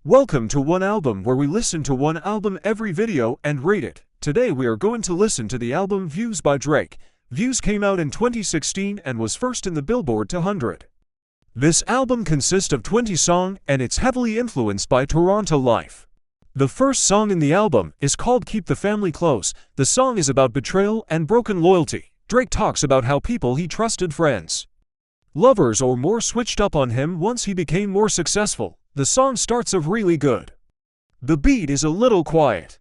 Welcome to One Album, where we listen to one album every video and rate it. Today we are going to listen to the album Views by Drake. Views came out in 2016 and was first in the Billboard 200. This album consists of 20 songs and it's heavily influenced by Toronto life. The first song in the album is called Keep the Family Close. The song is about betrayal and broken loyalty. Drake talks about how people he trusted, friends, lovers or more, switched up on him once he became more successful. The song starts off really good. The beat is a little quiet.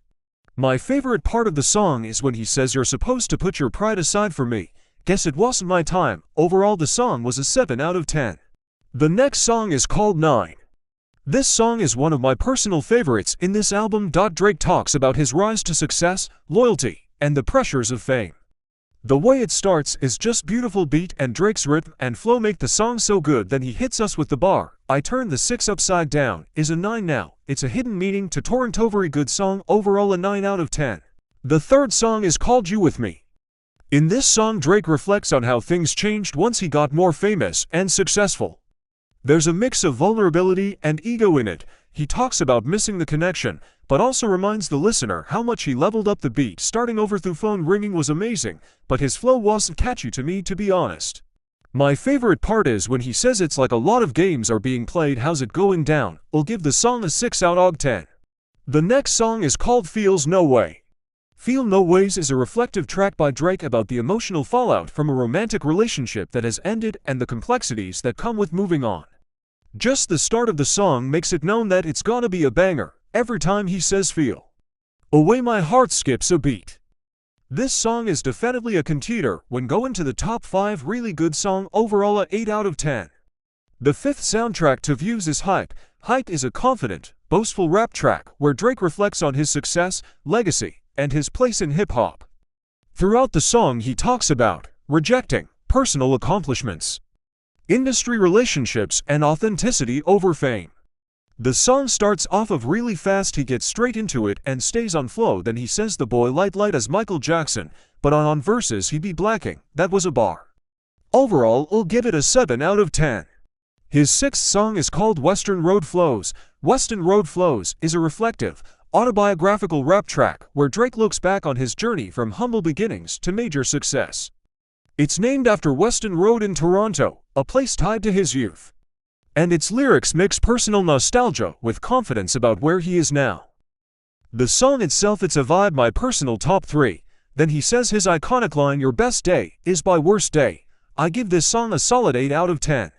My favorite part of the song is when he says, "You're supposed to put your pride aside for me. Guess it wasn't my time." Overall, the song was a 7 out of 10. The next song is called 9. This song is one of my personal favorites in this album. Drake talks about his rise to success, loyalty, and the pressures of fame. The way it starts is just beautiful beat, and Drake's rhythm and flow make the song so good. Then he hits us with the bar, "I turned the 6 upside down," is a 9 now. It's a hidden meaning to Toronto. Very good song. Overall a 9 out of 10. The third song is called You With Me. In this song, Drake reflects on how things changed once he got more famous and successful. There's a mix of vulnerability and ego in it. He talks about missing the connection, but also reminds the listener how much he leveled up. The beat starting over through phone ringing was amazing, but his flow wasn't catchy to me, to be honest. My favorite part is when he says, "It's like a lot of games are being played, how's it going down?" I'll give the song a 6 out of 10. The next song is called Feels No Way. Feel No Ways is a reflective track by Drake about the emotional fallout from a romantic relationship that has ended and the complexities that come with moving on. Just the start of the song makes it known that it's gonna be a banger. Every time he says "feel away," my heart skips a beat. This song is definitely a contender when going to the top 5. Really good song. Overall a 8 out of 10. The fifth soundtrack to Views is Hype. Hype is a confident, boastful rap track where Drake reflects on his success, legacy, and his place in hip-hop. Throughout the song he talks about rejecting personal accomplishments, industry relationships, and authenticity over fame. The song starts off of really fast, he gets straight into it and stays on flow. Then he says, "The boy light as Michael Jackson, but on verses he be blacking." That was a bar. Overall, I'll give it a 7 out of 10. His sixth song is called Western Road Flows. Western Road Flows is a reflective, autobiographical rap track where Drake looks back on his journey from humble beginnings to major success. It's named after Weston Road in Toronto, a place tied to his youth. And its lyrics mix personal nostalgia with confidence about where he is now. The song itself, it's a vibe, my personal top 3. Then he says his iconic line, "Your best day is my worst day." I give this song a solid 8 out of 10.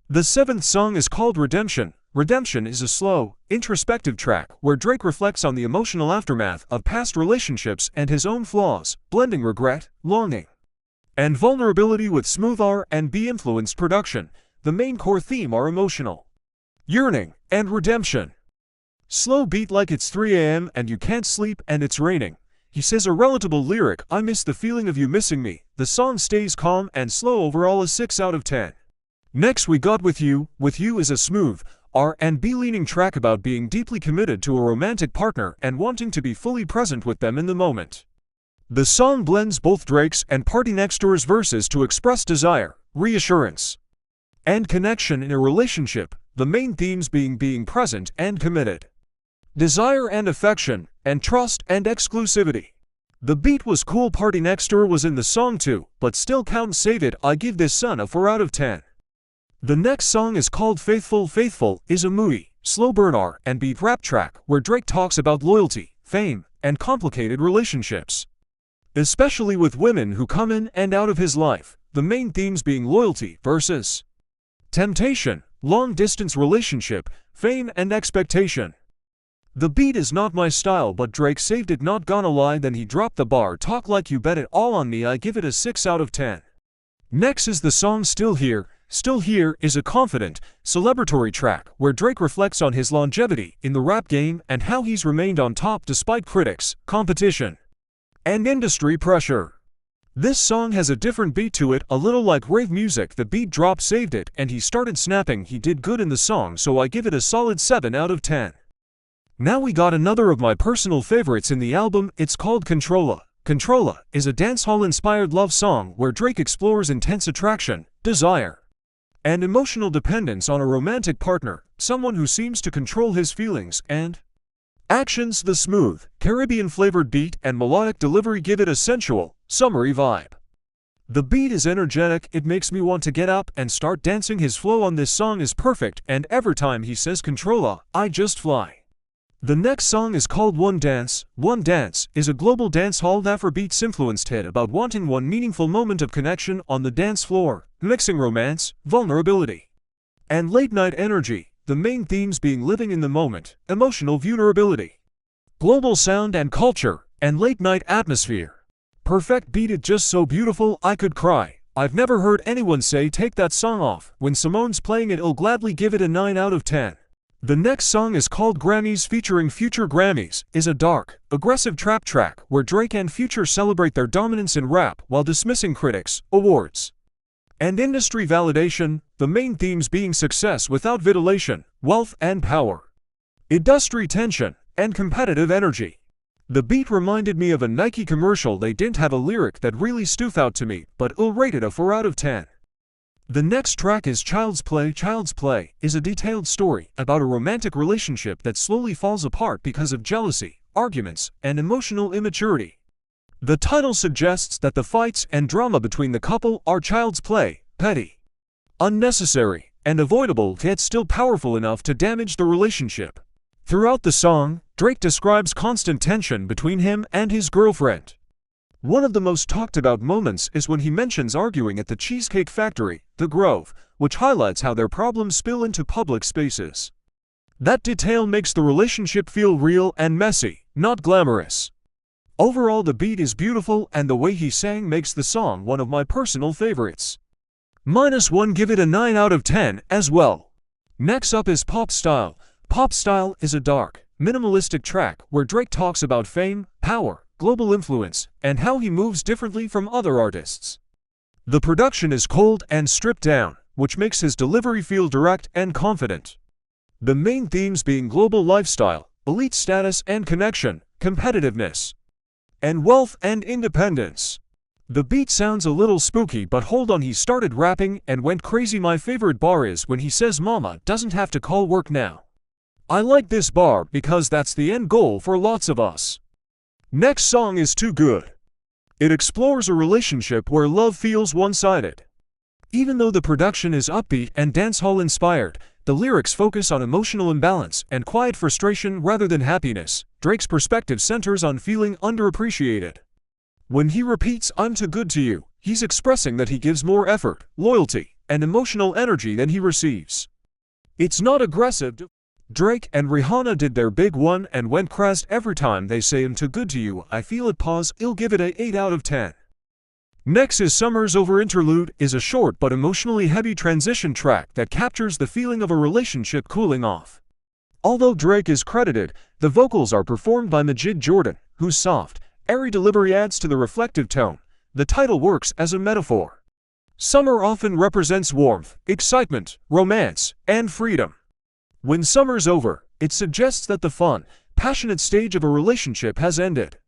The seventh song is called Redemption. Redemption is a slow, introspective track where Drake reflects on the emotional aftermath of past relationships and his own flaws, blending regret, longing, and vulnerability with smooth R&B influenced production. The main core theme are emotional yearning and redemption. Slow beat like it's 3 a.m. and you can't sleep and it's raining. He says a relatable lyric, "I miss the feeling of you missing me." The song stays calm and slow. Overall a 6 out of 10. Next we got With You. With You is a smooth, R&B leaning track about being deeply committed to a romantic partner and wanting to be fully present with them in the moment. The song blends both Drake's and PartyNextDoor's verses to express desire, reassurance, and connection in a relationship, the main themes being present and committed, desire and affection, and trust and exclusivity. The beat was cool. PartyNextDoor was in the song too, but still count Save It. I give this son a 4 out of 10. The next song is called Faithful. Faithful is a moody, slow burn R&B rap track where Drake talks about loyalty, fame, and complicated relationships, especially with women who come in and out of his life, the main themes being loyalty versus temptation, long-distance relationship, fame, and expectation. The beat is not my style, but Drake saved it, not gonna lie. Then he dropped the bar, "Talk like you bet it all on me." I give it a 6 out of 10. Next is the song Still Here. Still Here is a confident, celebratory track where Drake reflects on his longevity in the rap game and how he's remained on top despite critics, competition, and industry pressure. This song has a different beat to it, a little like rave music. The beat drop saved it and he started snapping. He did good in the song, so I give it a solid 7 out of 10. Now we got another of my personal favorites in the album. It's called Controlla. Controlla is a dancehall-inspired love song where Drake explores intense attraction, desire, and emotional dependence on a romantic partner. someone who seems to control his feelings and actions. The smooth, Caribbean-flavored beat and melodic delivery give it a sensual, summery vibe. The beat is energetic, it makes me want to get up and start dancing. His flow on this song is perfect, and every time he says controlla, I just fly. The next song is called One Dance. One Dance is a global dancehall Afrobeats-influenced hit about wanting one meaningful moment of connection on the dance floor, mixing romance, vulnerability, and late-night energy, the main themes being living in the moment, emotional vulnerability, global sound and culture, and late-night atmosphere. Perfect beat, it just so beautiful I could cry. I've never heard anyone say take that song off. When Simone's playing it, I'll gladly give it a 9 out of 10. The next song is called Grammys featuring Future. Grammys is a dark, aggressive trap track where Drake and Future celebrate their dominance in rap while dismissing critics, awards, and industry validation, the main themes being success without validation, wealth and power, industry tension, and competitive energy. The beat reminded me of a Nike commercial. They didn't have a lyric that really stood out to me, but I'll rate it a 4 out of 10. The next track is Child's Play. Child's Play is a detailed story about a romantic relationship that slowly falls apart because of jealousy, arguments, and emotional immaturity. The title suggests that the fights and drama between the couple are child's play, petty, unnecessary, and avoidable, yet still powerful enough to damage the relationship. Throughout the song, Drake describes constant tension between him and his girlfriend. One of the most talked about moments is when he mentions arguing at the Cheesecake Factory, The Grove, which highlights how their problems spill into public spaces. That detail makes the relationship feel real and messy, not glamorous. Overall, the beat is beautiful and the way he sang makes the song one of my personal favorites. -1, give it a 9 out of 10 as well. Next up is Pop Style. Pop Style is a dark, minimalistic track where Drake talks about fame, power, global influence, and how he moves differently from other artists. The production is cold and stripped down, which makes his delivery feel direct and confident. The main themes being global lifestyle, elite status and connection, competitiveness, and wealth and independence. The beat sounds a little spooky, but hold on, he started rapping and went crazy. My favorite bar is when he says mama doesn't have to call work now. I like this bar because that's the end goal for lots of us. Next song is Too Good. It explores a relationship where love feels one-sided. Even though the production is upbeat and dancehall inspired, the lyrics focus on emotional imbalance and quiet frustration rather than happiness. Drake's perspective centers on feeling underappreciated. When he repeats "I'm too good to you," he's expressing that he gives more effort, loyalty, and emotional energy than he receives. It's not aggressive. Drake and Rihanna did their big one and went crass every time they say "I'm too good to you." I feel it. I'll give it a 8 out of 10. Next is Summer's Over. Interlude is a short but emotionally heavy transition track that captures the feeling of a relationship cooling off. Although Drake is credited, the vocals are performed by Majid Jordan, whose soft, airy delivery adds to the reflective tone. The title works as a metaphor. Summer often represents warmth, excitement, romance, and freedom. When summer's over, it suggests that the fun, passionate stage of a relationship has ended.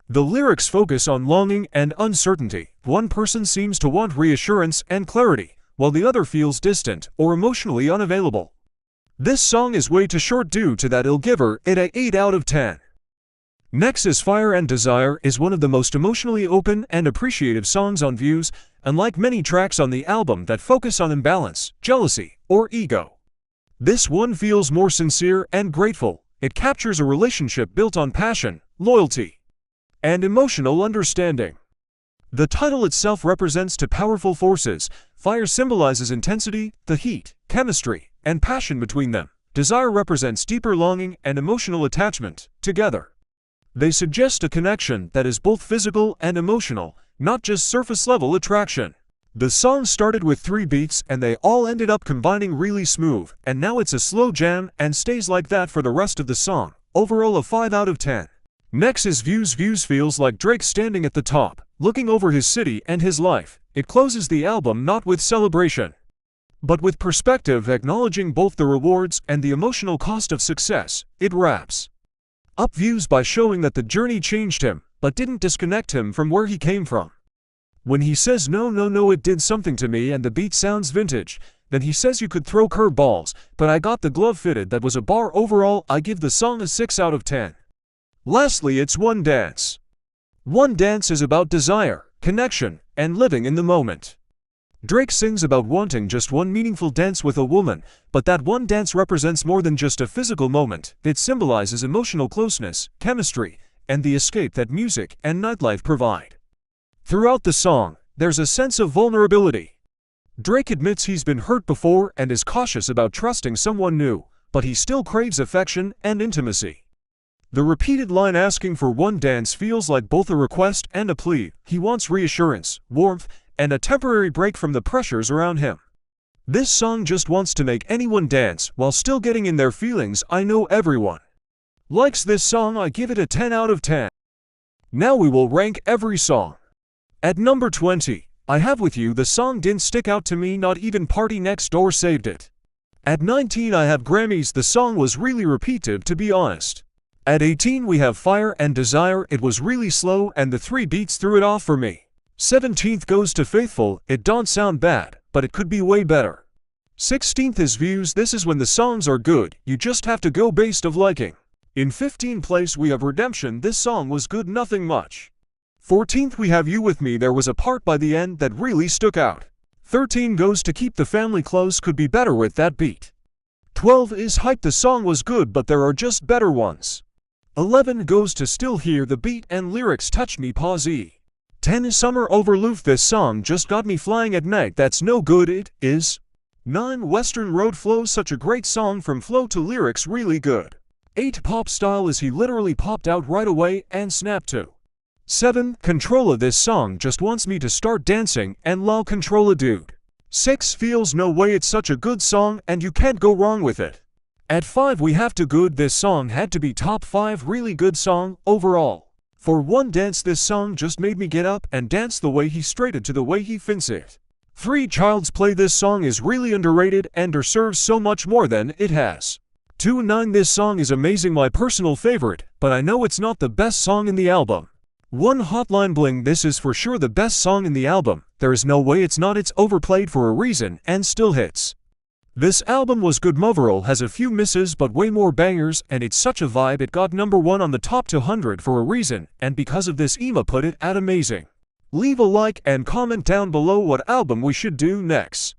The lyrics focus on longing and uncertainty. One person seems to want reassurance and clarity, while the other feels distant or emotionally unavailable. This song is way too short. Due to that, I'll give it a 8 out of 10. Next is Fire and Desire is one of the most emotionally open and appreciative songs on Views, unlike many tracks on the album that focus on imbalance, jealousy, or ego. This one feels more sincere and grateful. It captures a relationship built on passion, loyalty, and emotional understanding. The title itself represents two powerful forces. Fire symbolizes intensity, the heat, chemistry, and passion between them. Desire represents deeper longing and emotional attachment. Together, they suggest a connection that is both physical and emotional, not just surface-level attraction. The song started with 3 beats and they all ended up combining really smooth, and now it's a slow jam and stays like that for the rest of the song. Overall a 5 out of 10. Next is Views. Views feels like Drake standing at the top, looking over his city and his life. It closes the album not with celebration, but with perspective, acknowledging both the rewards and the emotional cost of success. It wraps up Views by showing that the journey changed him, but didn't disconnect him from where he came from. When he says no, it did something to me, and the beat sounds vintage, Then he says you could throw curveballs, but I got the glove fitted. That was a bar. Overall, I give the song a 6 out of 10. Lastly, it's One Dance. One Dance is about desire, connection, and living in the moment. Drake sings about wanting just one meaningful dance with a woman, but that one dance represents more than just a physical moment. It symbolizes emotional closeness, chemistry, and the escape that music and nightlife provide. Throughout the song, there's a sense of vulnerability. Drake admits he's been hurt before and is cautious about trusting someone new, but he still craves affection and intimacy. The repeated line asking for one dance feels like both a request and a plea. He wants reassurance, warmth, and a temporary break from the pressures around him. This song just wants to make anyone dance while still getting in their feelings. I know everyone likes this song. I give it a 10 out of 10. Now we will rank every song. At number 20, I Have With You. The song didn't stick out to me, not even Party Next Door saved it. At 19, I have Grammys. The song was really repetitive, to be honest. At 18, we have Fire and Desire. It was really slow and the 3 beats threw it off for me. 17th goes to Faithful. It don't sound bad, but it could be way better. 16th is Views. This is when the songs are good, you just have to go based of liking. In 15th place we have Redemption. This song was good, nothing much. 14th we have You With Me. There was a part by the end that really stuck out. 13 goes to Keep the Family Close. Could be better with that beat. 12 is Hype. The song was good, but there are just better ones. 11 goes to Still Here. The beat and lyrics touched me. Pause. 10 is Summer Overloof. This song just got me flying at night. That's no good. It is. 9 Western Road Flow. Such a great song from flow to lyrics, really good. 8 Pop Style, as he literally popped out right away and snapped to. 7 Controlla. This song just wants me to start dancing and lol Controlla dude. 6 Feels No Way. It's such a good song and you can't go wrong with it. At 5 we have To Good. This song had to be top 5. Really good song overall. For One Dance, this song just made me get up and dance the way he straighted to the way he fins it. 3 Child's Play. This song is really underrated and deserves so much more than it has. 2 9 This song is amazing, my personal favorite, but I know it's not the best song in the album. 1 Hotline Bling. This is for sure the best song in the album. There is no way it's not. It's overplayed for a reason and still hits. This album was good. Overall has a few misses but way more bangers, and it's such a vibe. It got number 1 on the top 200 for a reason, and because of this Ema put it at amazing. Leave a like and comment down below what album we should do next.